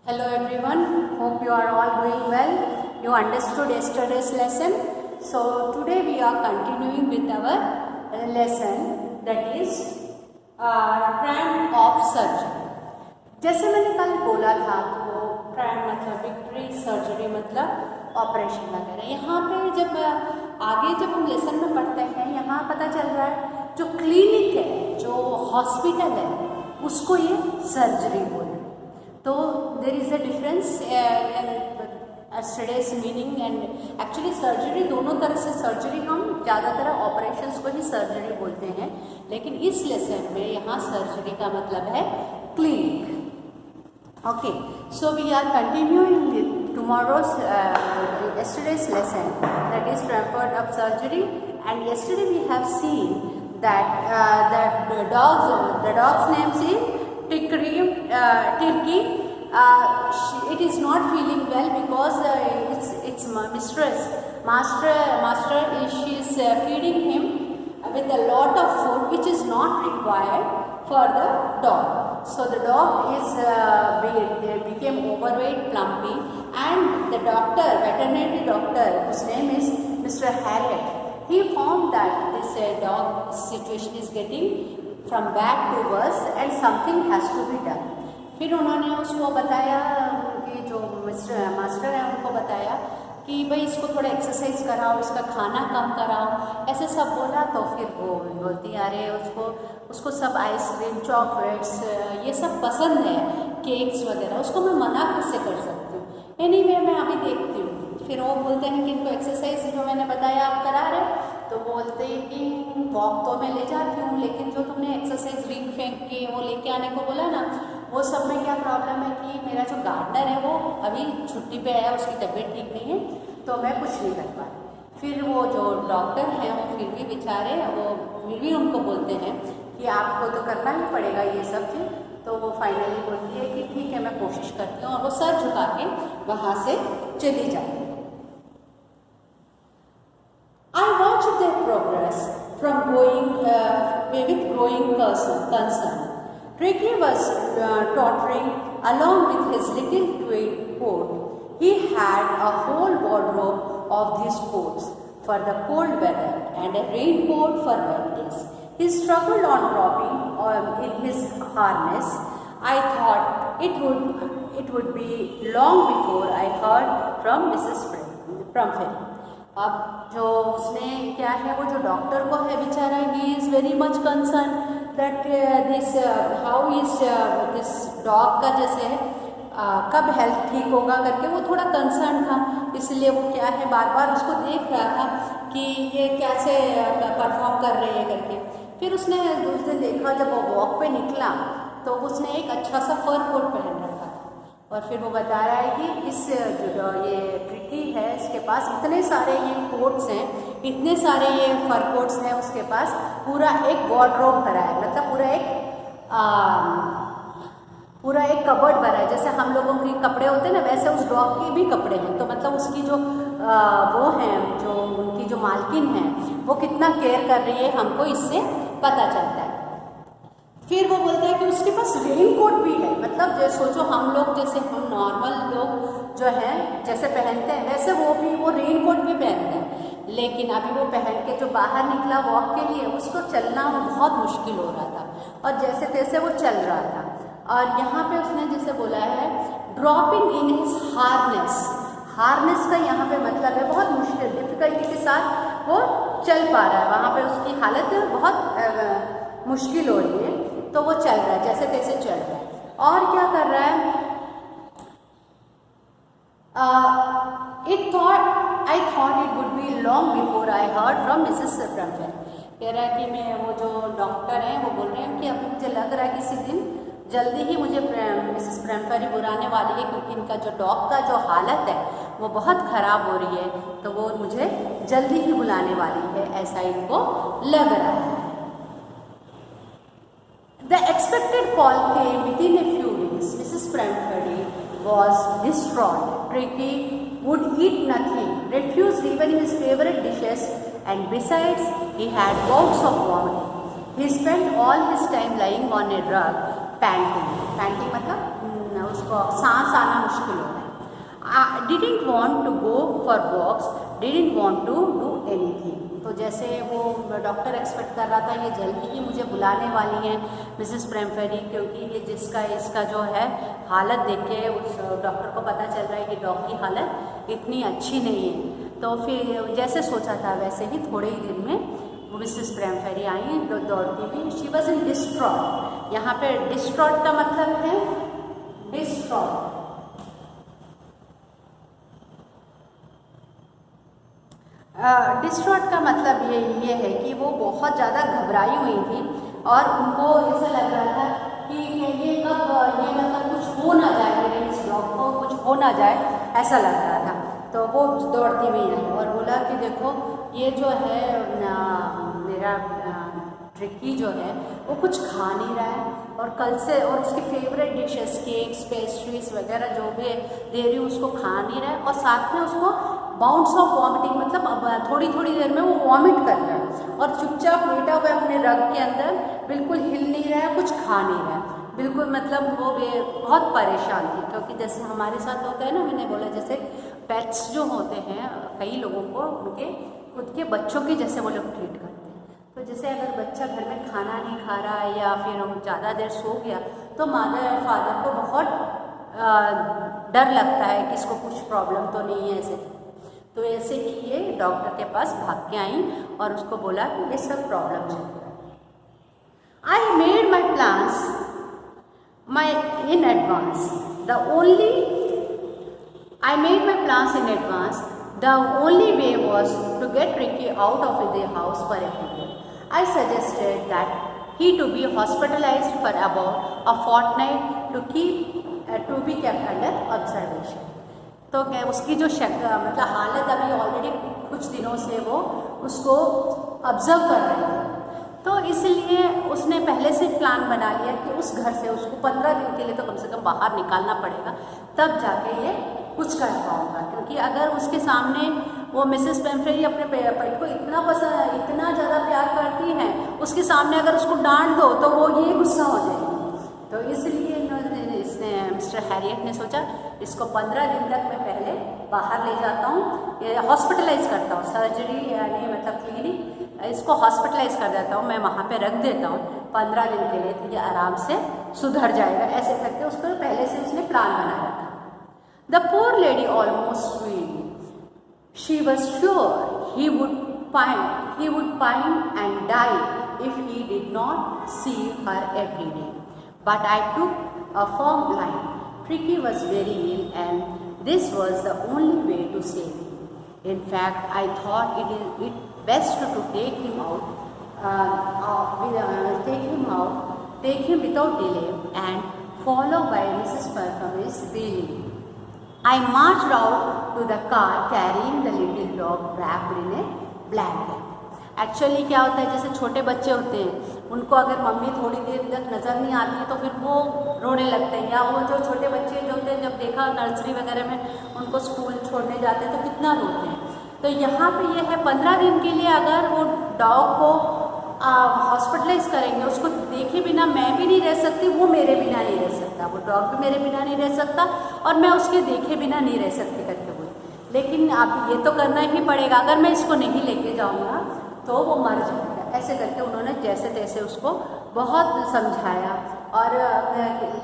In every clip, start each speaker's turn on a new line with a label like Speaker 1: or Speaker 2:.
Speaker 1: Hello everyone, hope you are all doing well. You understood yesterday's lesson. So today we are continuing with our lesson, that is triumph of surgery. जैसे मैंने कल बोला था तो Triumph मतलब victory, surgery मतलब operation वगैरह। यहाँ पे जब आगे जब हम लेसन में पढ़ते हैं, यहाँ पता चल रहा है जो क्लिनिक है, जो हॉस्पिटल है, उसको ये सर्जरी बोलते हैं। तो there is a difference yesterday's meaning and actually surgery, दोनों तरह से सर्जरी, हम ज़्यादातर ऑपरेशंस को ही सर्जरी बोलते हैं, लेकिन इस लेसन में यहाँ सर्जरी का मतलब है clinic. Okay, so we are continuing with tomorrow's yesterday's lesson, that is triumph of surgery. and yesterday we have seen that the dog's name is Tirki. It is not feeling well because its master she is feeding him with a lot of food which is not required for the dog. So the dog became overweight, plumpy, and the doctor, veterinary doctor, whose name is Mr. Harriet, he found that this dog situation is getting from bad to worse and something has to be done. फिर उन्होंने उसको बताया कि जो master है उनको बताया कि भाई इसको थोड़ा एक्सरसाइज कराओ, इसका खाना कम कराओ, ऐसे सब बोला। तो फिर वो बोलती अरे उसको सब आइसक्रीम, चॉकलेट्स ये सब पसंद है, केक्स वगैरह, उसको मैं मना कैसे कर सकती हूँ। एनीवे मैं अभी देखती हूँ। फिर वो बोलते हैं कि इनको एक्सरसाइज जो मैंने बताया आप करा रहे, तो बोलते हैं कि वॉक तो मैं ले जाती हूँ, लेकिन जो तुमने एक्सरसाइज रिंग फेंक के वो लेके आने को बोला ना, वो सब में क्या प्रॉब्लम है कि मेरा जो गार्डनर है वो अभी छुट्टी पे है, उसकी तबीयत ठीक नहीं है, तो मैं कुछ नहीं कर पा रही। फिर वो जो डॉक्टर हैं वो फिर भी बेचारे वो फिर भी उनको बोलते हैं कि आपको तो करना ही पड़ेगा ये सब चीज़। तो वो फाइनली बोलती है कि ठीक है मैं कोशिश करती हूँ, और वो सर झुका के वहाँ से चली जाती है। I watched their progress from with growing concern. Tricky was tottering along with his little tweed coat. He had a whole wardrobe of these coats for the cold weather and a raincoat for wet days. He struggled on dropping in his harness. I thought it would be long before I heard from Mrs. Plumfield. अब जो उसने क्या है, वो जो doctor को है बेचारा, he is very much concern that this how is this dog का जैसे कब हेल्थ ठीक होगा करके वो थोड़ा कंसर्न था। इसलिए वो क्या है बार बार उसको देख रहा था कि ये कैसे परफॉर्म कर रहे हैं करके। फिर उसने उस दिन देखा जब वो वॉक पे निकला तो उसने एक अच्छा सा फर कोट पहन रखा था, और फिर वो बता रहा है कि इस जो ये ट्रिकी है इसके पास इतने सारे ये कोट्स हैं, इतने सारे ये फर कोट्स हैं, उसके पास पूरा एक वार्डरोब भरा है, मतलब पूरा एक कबर्ड भरा है। जैसे हम लोगों के कपड़े होते हैं ना, वैसे उस डॉग के भी कपड़े हैं। तो मतलब उसकी जो वो हैं, जो उनकी जो मालकिन है, वो कितना केयर कर रही है हमको इससे पता चलता है। फिर वो बोलता है कि उसके पास रेन कोट भी है, मतलब जैसे सोचो हम लोग जैसे हम नॉर्मल लोग जो हैं जैसे पहनते हैं वैसे वो रेन कोट भी पहनते हैं। लेकिन अभी वो पहन के जो बाहर निकला वॉक के लिए, उसको चलना बहुत मुश्किल हो रहा था, और जैसे तैसे वो चल रहा था। और यहाँ पे उसने जैसे बोला है ड्रॉपिंग इन हिज हार्नेस का यहाँ पे मतलब है बहुत मुश्किल, डिफिकल्टी के साथ वो चल पा रहा है, वहाँ पे उसकी हालत बहुत मुश्किल हो रही है, तो वो चल रहा है, जैसे तैसे चल रहा है। और क्या कर रहा है, I thought it would be long before I heard from Mrs. Plumfield. कह रहा है कि मैं वो जो डॉक्टर हैं वो बोल रहे हैं कि अभी मुझे लग रहा है किसी दिन जल्दी ही मुझे मिसेस प्लमफिल्ड बुलाने वाली है, क्योंकि इनका जो डॉग का जो हालत है वो बहुत ख़राब हो रही है, तो वो मुझे जल्दी ही बुलाने वाली है, ऐसा इनको लग रहा है। The expected call came within a few days. Mrs. Plumfield was distraught. Tricky would eat nothing, refused even his favorite dishes, and besides, he had bouts of vomiting. He spent all his time lying on a rug, panting मतलब उसको सांस आना मुश्किल हो रहा है। Didn't want to go for walks, didn't want to do anything। तो जैसे वो डॉक्टर एक्सपेक्ट कर रहा था ये जल्दी ही मुझे बुलाने वाली हैं मिसेस प्रेमफेरी, क्योंकि ये इसका जो है हालत देख के उस डॉक्टर को पता चल रहा है कि डॉग की हालत इतनी अच्छी नहीं है। तो फिर जैसे सोचा था वैसे ही थोड़े ही दिन में वो मिसेस प्रेमफेरी आई दौड़ती हुई। She was in distraught. यहाँ पे डिस्ट्रॉट का मतलब है डिस्ट्रॉट, डिस्ट्रॉट का मतलब ये है कि वो बहुत ज़्यादा घबराई हुई थी और उनको ऐसा लग रहा था कि ये मतलब कुछ हो ना जाए, मेरे इस डॉग को कुछ हो ना जाए, ऐसा लग रहा था। तो वो दौड़ती हुई आई और बोला कि देखो ये जो है मेरा ट्रिकी जो है वो कुछ खा नहीं रहा है और कल से, और उसके फेवरेट डिशेस केक्स पेस्ट्रीज वगैरह जो भी दे रही हूँ उसको खा नहीं रहा है, और साथ में उसको बाउंड्स ऑफ वॉमिटिंग, मतलब थोड़ी थोड़ी देर में वो वॉमिट कर रहा है और चुपचाप लेटा हुआ अपने रग के अंदर, बिल्कुल हिल नहीं रहा है, कुछ खा नहीं रहा है बिल्कुल। मतलब वो बहुत परेशान थी, क्योंकि जैसे हमारे साथ होता है ना, मैंने बोला जैसे पेट्स जो होते हैं कई लोगों को उनके खुद के बच्चों की जैसे वो लोग ट्रीट करते हैं। तो जैसे अगर बच्चा घर में खाना नहीं खा रहा है या फिर हम ज़्यादा देर सो गया तो मदर और फादर को बहुत डर लगता है कि इसको कुछ प्रॉब्लम तो नहीं है ऐसे। तो ऐसे ही ये डॉक्टर के पास भाग के आई और उसको बोला कि ये सब प्रॉब्लम चल रहा है। I made my plans in advance, I made my plans in advance. The only way was to get Ricky out of the house for a period. I suggested that he to be hospitalized for about a fortnight to be kept under observation. तो उसकी जो मतलब हालत अभी already कुछ दिनों से वो उसको ऑब्जर्व कर रहे थे, तो इसलिए उसने पहले से प्लान बना लिया कि उस घर से उसको 15 दिन के लिए तो कम से कम बाहर निकालना पड़ेगा, तब जाके ये कुछ कर पाऊँगा। क्योंकि अगर उसके सामने वो मिसेस प्रेमफेरी अपने पेट को इतना पसंद, इतना ज़्यादा प्यार करती हैं, उसके सामने अगर उसको डांट दो तो वो ये गुस्सा हो जाएगी। तो इसलिए इसने मिस्टर हैरियट ने सोचा इसको 15 दिन तक मैं पहले बाहर ले जाता हूँ, हॉस्पिटलाइज करता हूँ, सर्जरी यानी मतलब क्लिनिक, इसको हॉस्पिटलाइज कर देता हूँ, मैं वहाँ पे रख देता हूँ 15 दिन के लिए, तो ये आराम से सुधर जाएगा। ऐसे करके उसको पहले से उसने प्लान बना रखा। The poor lady almost screamed. She was sure he would pine and die if he did not see her every day. But I took a firm line. Tricky was very ill and this was the only way to save him. In fact, I thought it best to take him without delay and follow by Mrs. Perfume's wheeling. I marched out to the car carrying the little dog wrapped in a blanket. Actually क्या होता है, जैसे छोटे बच्चे होते हैं उनको अगर मम्मी थोड़ी देर तक नज़र नहीं आती है तो फिर वो रोने लगते हैं, या वो जो छोटे बच्चे जो होते हैं जब देखा नर्सरी वगैरह में उनको स्कूल छोड़ने जाते हैं तो कितना रोते हैं। तो यहाँ पे ये है 15 दिन के लिए अगर वो डॉग को हॉस्पिटलाइज करेंगे, उसको देखे बिना मैं भी नहीं रह सकती, वो मेरे बिना नहीं रह सकता, वो डॉग भी मेरे बिना नहीं रह सकता और मैं उसके देखे बिना नहीं रह सकती करके हुए। लेकिन अब ये तो करना ही पड़ेगा, अगर मैं इसको नहीं लेके जाऊँगा तो वो मर जाएगा। ऐसे करके उन्होंने जैसे तैसे उसको बहुत समझाया और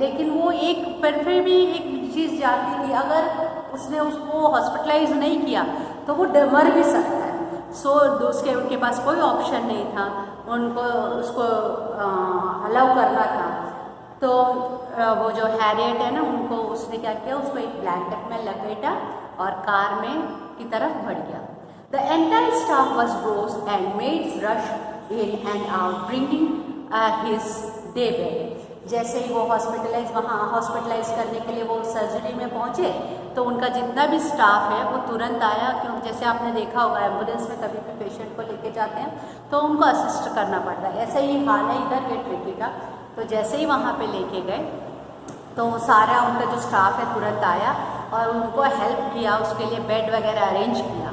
Speaker 1: लेकिन वो फिर भी एक चीज़ जानती थी, अगर उसने उसको हॉस्पिटलाइज नहीं किया तो वो मर भी सकता है। सो उसके उनके पास कोई ऑप्शन नहीं था, उनको उसको अलाउ करना था। तो वो जो हैरियट है ना, उनको उसने क्या किया, उसको एक ब्लैंकेट में लपेटा और कार में की तरफ बढ़ गया। The entire staff was rose and maids rushed in and out bringing his day bed. जैसे ही वो हॉस्पिटलाइज करने के लिए वो सर्जरी में पहुँचे तो उनका जितना भी स्टाफ है वो तुरंत आया, क्योंकि जैसे आपने देखा होगा एम्बुलेंस में कभी भी पेशेंट को लेके जाते हैं तो उनको असिस्ट करना पड़ता है, ऐसा ही हाल है इधर ये ट्रिकी का। तो जैसे ही वहाँ पे लेके गए तो सारा उनका जो स्टाफ है तुरंत आया और उनको हेल्प किया, उसके लिए बेड वगैरह अरेंज किया।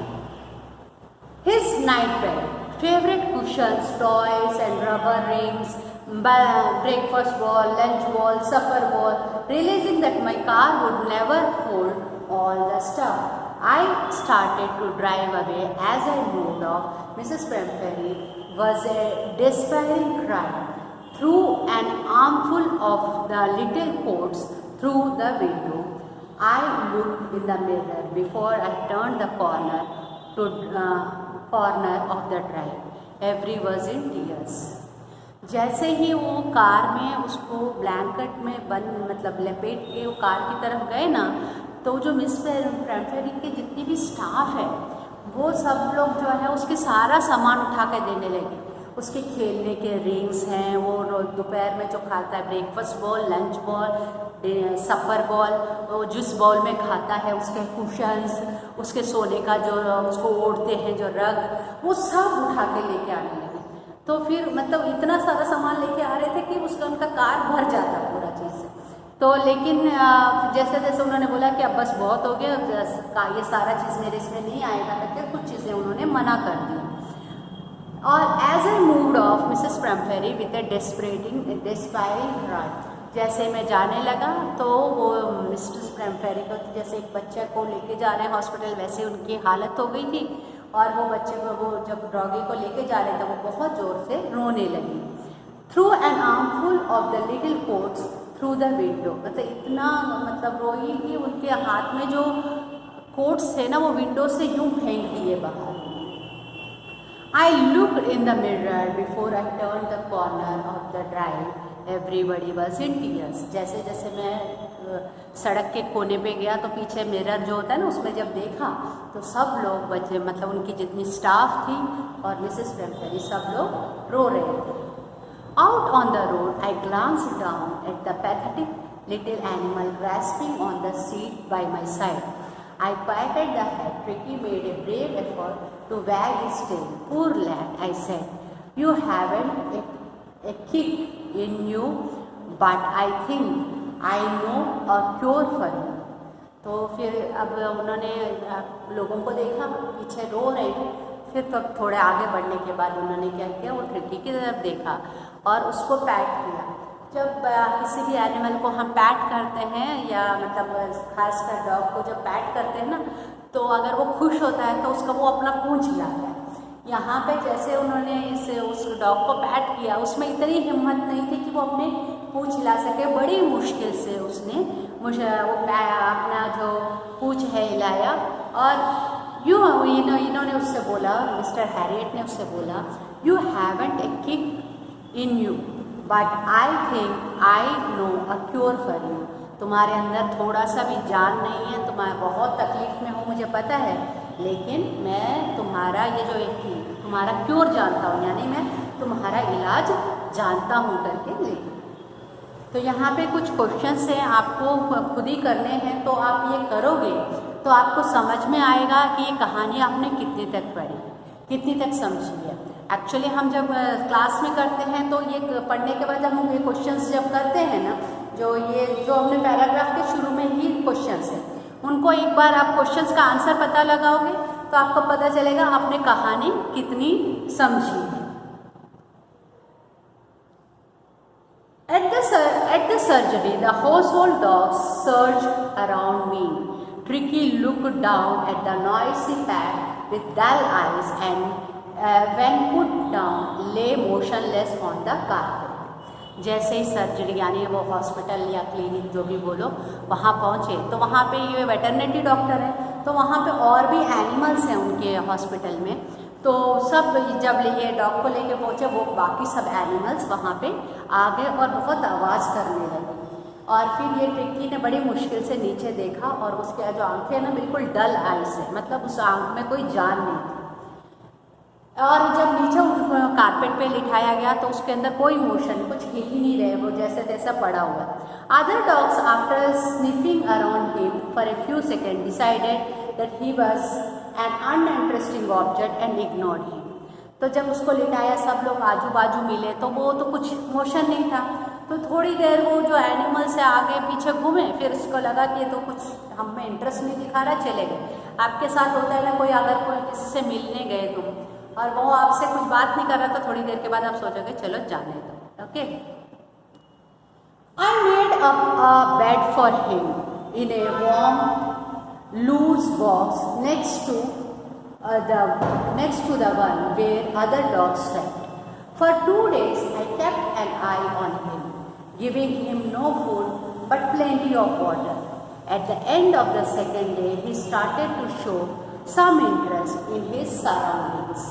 Speaker 1: His night bed, favorite cushions, toys and rubber rings, breakfast ball, lunch ball, supper ball, realizing that my car would never hold all the stuff. I started to drive away. As I moved off, Mrs. Pemberley was a despairing cry. Threw an armful of the little coats through the window. I looked in the mirror before I turned the corner of the drive. Every was in tears. जैसे ही वो car में उसको blanket में बंद मतलब लपेट के वो कार की तरफ गए ना, तो जो मिस पेम्बरली के जितनी भी स्टाफ है वो सब लोग जो है उसके सारा सामान उठा के देने लगे। उसके खेलने के रिंग्स हैं, वो दोपहर में जो खाता है ब्रेकफास्ट बॉल, लंच बॉल, सपर बॉल, वो जिस बॉल में खाता है उसके कुशन्स, उसके सोने का जो उसको ओढ़ते हैं जो रग, वो सब उठा के लेके आने लगे। तो फिर मतलब इतना सारा सामान लेके आ रहे थे कि उसका उनका कार भर जाता पूरा चीज़ से। तो लेकिन जैसे जैसे उन्होंने बोला कि अब बस बहुत हो गया, ये सारा चीज़ मेरे इसमें नहीं आएगा करके कुछ चीज़ें उन्होंने मना कर दी। और as I moved off Mrs Pemberley with a despairing cry, जैसे मैं जाने लगा तो वो मिसेस पेम्बरली को जैसे एक बच्चे को लेके जा रहे हैं हॉस्पिटल, वैसे उनकी हालत हो गई थी। और वो बच्चे को वो जब डॉगी को लेके जा रहे थे वो बहुत ज़ोर से रोने लगी। Through an armful of the little quotes through the window, मतलब इतना मतलब रोई कि उनके हाथ में जो कोट्स थे ना वो विंडो से यूं फेंक दिए बाहर। I looked in the mirror before I turn the corner of the drive. Everybody was in tears. जैसे जैसे मैं सड़क के कोने पे गया तो पीछे मिरर जो होता है ना उसमें जब देखा तो सब लोग बच्चे मतलब उनकी जितनी स्टाफ थी और मिसेस पेम्बरली सब लोग रो रहे थे। Out on the road I glanced down at the pathetic little animal grasping on the seat bye my side. I patted the head. Tricky made a brave effort to wag his tail. Poor lad, I said. You haven't a kick in you, but I think I know a cure for you. तो फिर अब उन्होंने लोगों को देखा पीछे रो रहे हैं। फिर तो थोड़े आगे बढ़ने के बाद उन्होंने क्या किया, वो ट्रिकी की तरफ देखा और उसको पैट किया। जब किसी भी एनिमल को हम पैट करते हैं या मतलब खासकर डॉग को जब पैट करते हैं ना, तो अगर वो खुश होता है तो उसका वो अपना पूंछ हिलाता है। यहाँ पे जैसे उन्होंने उस डॉग को पैट किया, उसमें इतनी हिम्मत नहीं थी कि वो अपने पूंछ हिला सके। बड़ी मुश्किल से उसने अपना जो पूंछ है हिलाया और इन्होंने उससे बोला, मिस्टर हैरियट ने उससे बोला, you haven't a kick in you but I think I know a cure for you. तुम्हारे अंदर थोड़ा सा भी जान नहीं है, तुम्हारा बहुत तकलीफ में हो मुझे पता है, लेकिन मैं तुम्हारा ये जो एक तुम्हारा क्योर जानता हूँ, यानी मैं तुम्हारा इलाज जानता हूँ करके लेकिन। तो यहाँ पे कुछ क्वेश्चंस हैं, आपको खुद ही करने हैं। तो आप ये करोगे तो आपको समझ में आएगा कि ये कहानी आपने कितनी तक पढ़ी, कितनी तक समझी है। एक्चुअली हम जब क्लास में करते हैं तो ये पढ़ने के बाद हम ये क्वेश्चंस जब करते हैं ना, जो हमने पैराग्राफ के शुरू में ही क्वेश्चंस हैं, उनको एक बार आप क्वेश्चंस का आंसर पता लगाओगे तो आपको पता चलेगा आपने कहानी कितनी समझी है। At the surgery, the household dogs surged around me. Tricky looked down at the noisy pack with dull eyes and when put down, lay motionless on the carpet. जैसे ही सर्जरी यानी वो हॉस्पिटल या क्लिनिक जो भी बोलो वहाँ पहुँचे तो वहाँ पे ये वेटरनरी डॉक्टर है, तो वहाँ पे और भी एनिमल्स हैं उनके हॉस्पिटल में। तो सब जब ये डॉग को लेके पहुँचे वो बाकी सब एनिमल्स वहाँ पे आ गए और बहुत आवाज़ करने लगे। और फिर ये ट्रिकी ने बड़ी मुश्किल से नीचे देखा और उसके जो आंखें ना बिल्कुल डल आइज है, मतलब उस आंख में कोई जान नहीं थी। और जब नीचे कारपेट पे लिटाया गया तो उसके अंदर कोई मोशन, कुछ हिल ही नहीं रहे, वो जैसे तैसा पड़ा हुआ। Other dogs after sniffing around him for a few second decided that he was an uninteresting object and ignored him. तो जब उसको लिटाया सब लोग आजू बाजू मिले तो वो तो कुछ मोशन नहीं था, तो थोड़ी देर वो जो एनिमल से आगे पीछे घूमे, फिर उसको लगा कि ये तो कुछ हम में इंटरेस्ट नहीं दिखा रहा, चले गए। आपके साथ होता है ना, कोई अगर कोई किसी से मिलने गए तुम और वो आपसे कुछ बात नहीं कर रहा, तो थोड़ी देर के बाद आप सोचोगे चलो जाने दो, Okay. I made up a bed for him in a warm, loose box next to the one where other dogs slept. For 2 days, I kept an eye on him, giving him no food but plenty of water. At the end of the second day, he started to show some interest in his surroundings.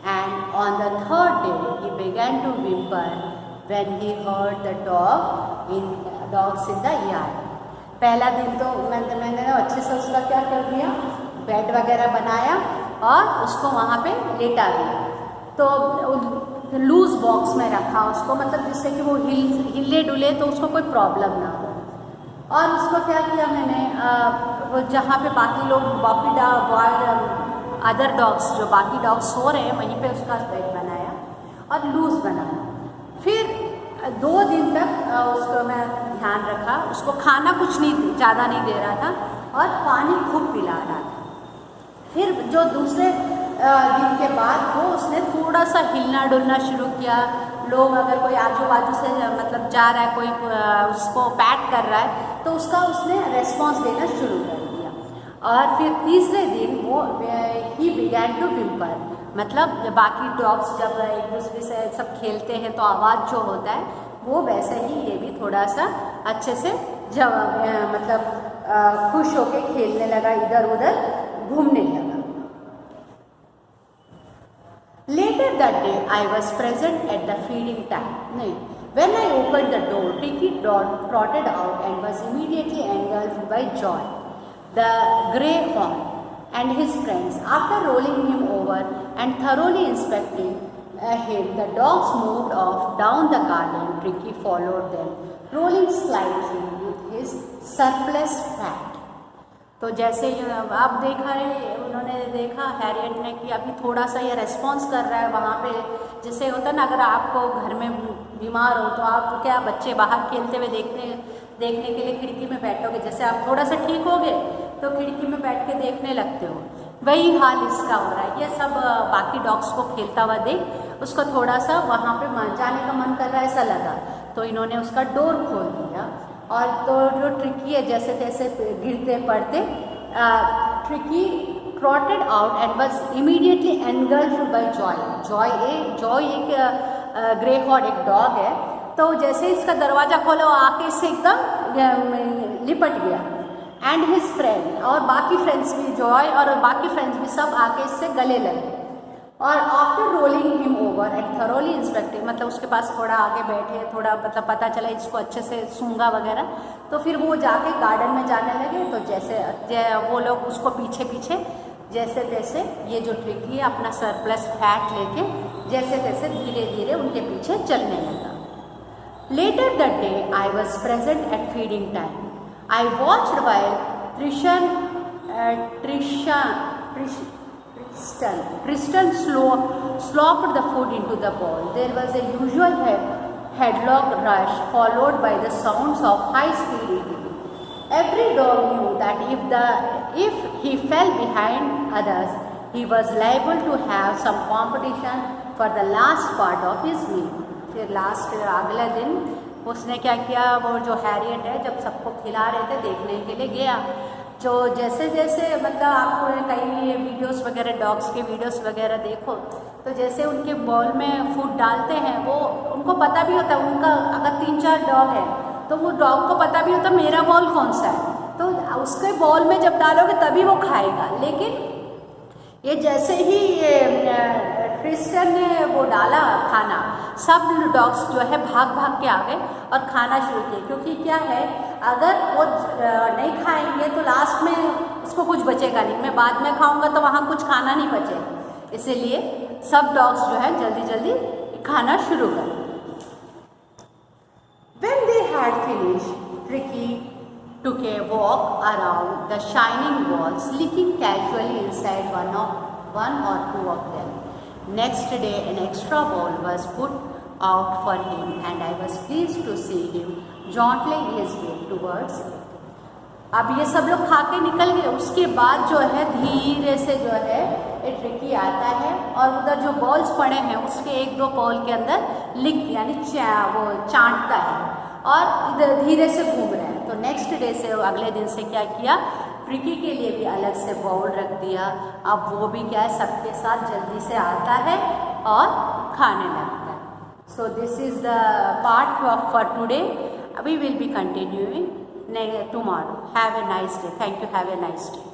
Speaker 1: And on the third day, he began to whimper when he heard the dogs in the yard. पहला दिन तो मैंने अच्छे से उसका क्या कर दिया, बेड वगैरह बनाया और उसको वहाँ पे लेटा दिया। तो लूज बॉक्स में रखा उसको, मतलब जिससे कि वो हिले डुले तो उसको कोई प्रॉब्लम ना हो। और उसको क्या किया मैंने, वो जहाँ पे अदर डॉग्स जो बाकी डॉग्स सो रहे हैं वहीं पे उसका बेड बनाया और लूज बनाया। फिर 2 दिन तक उसको मैं ध्यान रखा, उसको खाना कुछ नहीं ज़्यादा नहीं दे रहा था और पानी खूब पिला रहा था। फिर जो दूसरे दिन के बाद वो उसने थोड़ा सा हिलना डुलना शुरू किया। लोग अगर कोई आजू बाजू से मतलब जा रहा है, कोई उसको पैट कर रहा है तो उसने रेस्पॉन्स देना शुरू कर दिया। और फिर तीसरे दिन वो ही बिगैन टू व्हिम्पर, मतलब बाकी डॉग्स जब एक दूसरे से सब खेलते हैं तो आवाज़ जो होता है वो वैसे ही ये भी थोड़ा सा अच्छे से मतलब खुश होके खेलने लगा, इधर उधर घूमने लगा। Later that day, I was present at the feeding time. When I opened the door, Tricky trotted out and was immediately engulfed by joy. The greyhound and his friends, after rolling him over and thoroughly inspecting him, the dogs moved off down the garden. Tricky followed them, rolling slightly with his surplus fat. तो जैसे आप उन्होंने देखा Harriet ने कि अभी थोड़ा सा ये रेस्पॉन्स कर रहा है वहाँ पे। जैसे होता है ना, अगर आपको घर में बीमार हो तो आप क्या बच्चे बाहर खेलते हुए देखने के लिए खिड़की में बैठोगे, जैसे आप थोड़ा सा ठीक हो गए तो खिड़की में बैठ के देखने लगते हो, वही हाल इसका हो रहा है। ये सब बाकी डॉग्स को खेलता हुआ देख उसको थोड़ा सा वहाँ पे जाने का मन कर रहा है ऐसा लगा, तो इन्होंने उसका डोर खोल दिया। और तो जो ट्रिकी है जैसे तैसे गिरते पड़ते tricky trotted out and was immediately engulfed by Joy. Joy एक ग्रेहॉर्ड एक डॉग है, तो जैसे इसका दरवाज़ा खोला वो आके इससे एकदम लिपट गया। एंड हिज फ्रेंड और बाकी फ्रेंड्स भी, जॉय और बाकी फ्रेंड्स भी सब आके इससे गले लगे। और after rolling him over and thoroughly inspecting, मतलब उसके पास थोड़ा आगे बैठे, थोड़ा मतलब पता चला इसको अच्छे से सूंघा वगैरह, तो फिर वो जाके गार्डन में जाने लगे। तो जैसे वो लोग उसको पीछे पीछे जैसे तैसे ये जो ट्रिकी है अपना सरप्लस फैट लेके जैसे तैसे धीरे धीरे उनके पीछे चलने लगा। Later that day I was present at feeding time. I watched while Tristan slopped the food into the bowl. There was a usual headlong rush followed by the sounds of high-speed eating. Every dog knew that if he fell behind others, he was liable to have some competition for the last part of his meal. फिर अगले दिन उसने क्या किया, वो जो Harriet है जब सबको खिला रहे थे देखने के लिए गया, जो जैसे जैसे मतलब आपको कई वीडियोस वगैरह डॉग्स के वीडियोस वगैरह देखो तो जैसे उनके बॉल में फूड डालते हैं वो उनको पता भी होता है, उनका अगर 3-4 डॉग है तो वो डॉग को पता भी होता है मेरा बॉल कौन सा है, तो उसके बॉल में जब डालोगे तभी वो खाएगा। लेकिन ये जैसे ही ट्रिस्टन ने वो डाला खाना, सब डॉग्स जो है भाग भाग के आ गए और खाना शुरू किए, क्योंकि क्या है अगर वो नहीं खाएंगे तो लास्ट में उसको कुछ बचेगा नहीं, मैं बाद में खाऊंगा तो वहाँ कुछ खाना नहीं बचेगा, इसीलिए सब डॉग्स जो है जल्दी जल्दी खाना शुरू कर। When they had finished, Tricky took a walk around the shining walls, licking casually inside one or two of them. Next day, an extra bowl was put out for him, and I was pleased to see him jauntling his way towards it. अब ये सब लोग खा के निकल गए, उसके बाद जो है धीरे से जो है ये ट्रिकी आता है और उधर जो बॉल्स पड़े हैं उसके 1-2 बॉल के अंदर लिख यानी वो चाटता है और इधर धीरे से घूम रहा है। तो नेक्स्ट डे से अगले दिन से क्या किया, प्रिकी के लिए भी अलग से बाउल रख दिया। अब वो भी क्या है सबके साथ जल्दी से आता है और खाने लगता है। So this is the part for today. We will be continuing tomorrow. Have a nice day. Thank you. Have a nice day.